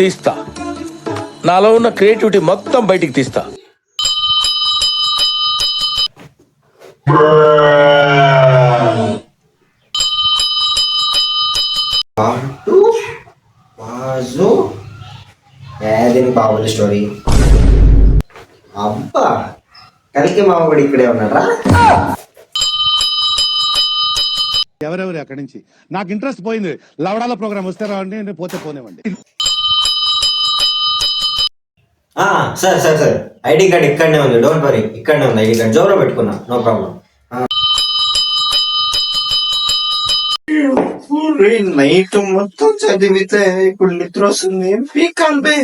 తీస్తా. నాలో ఉన్న క్రియేటివిటీ మొత్తం బయటికి తీస్తా. దీనికి బాగుంది స్టోరీ. అబ్బా కలికి మామ కూడా ఇక్కడే ఉన్నారా? ఎవరెవరు అక్కడి నుంచి నాకు ఇంట్రెస్ట్ పోయింది. లవడాల ప్రోగ్రామ్ వస్తే రావండి, నేను పోతే పోనేవండి. Sir sir sir ID card ఇక్కడనే ఉంది, డోంట్ వరీ, ఇక్కడనే ఉంది ఐడి కార్డ్. జోబులో పెట్టుకున్నా, నో ప్రాబ్లం. నైట్ మొత్తం చదివితే ఇప్పుడు నిద్ర వస్తుంది. ఏం పీకాలి బే.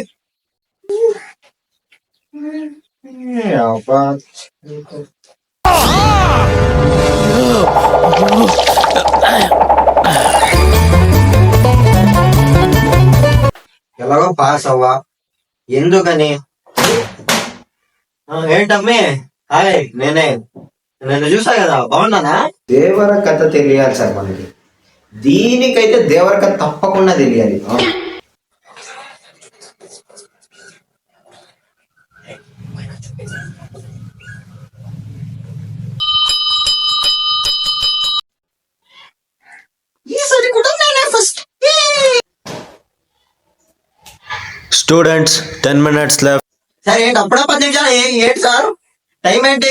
ఎలాగో పాస్ అవ్వా. ఎందుకని? ఏంటమ్మే? హాయ్, నేనే. నేను చూసా కదా, బాగున్నానా? దేవర కథ తెలియాలి సార్ మనకి. దీనికైతే దేవర కథ తప్పకుండా తెలియాలి. Students 10 minutes left. సార్ ఏంటి అప్పుడే 10 నిమిషాలు? ఏంటి సార్ టైం ఏంటి?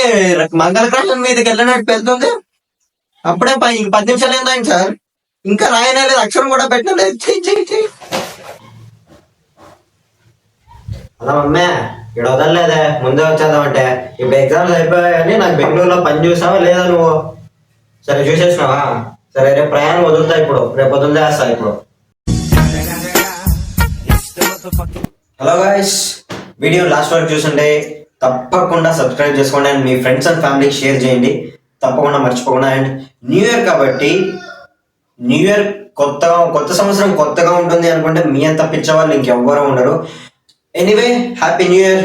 మంగళగ్రహం మీదకి వెళ్ళినట్టు వెళ్తుంది. అప్పుడే 10 నిమిషాలు ఏంటండి సార్? ఇంకా రాయలేదు, అక్షరం కూడా పెట్టలేదు. అలా మమ్మే ఇక్కడ వదలలేదే, ముందే వచ్చేద్దామంటే. ఇప్పుడు ఎగ్జామ్స్ అయిపోయాయని నాకు బెంగళూరులో పని చూసావా లేదా నువ్వు? సరే చూసేసినావా? సరే రేపు ప్రయాణం వదులుతా, ఇప్పుడు రేపు వదిలేస్తా. ఇప్పుడు హలో గైస్, వీడియో లాస్ట్ వరకు చూసండి. తప్పకుండా సబ్స్క్రైబ్ చేసుకోండి అండ్ మీ ఫ్రెండ్స్ అండ్ ఫ్యామిలీకి షేర్ చేయండి తప్పకుండా, మర్చిపోకుండా. అండ్ న్యూ ఇయర్ కాబట్టి, న్యూ ఇయర్ కొత్త సంవత్సరం కొత్తగా ఉంటుంది అనుకుంటే మీ అంత పిచ్చ వాళ్ళు ఇంకెవ్వరూ ఉండరు. Anyway, happy new year.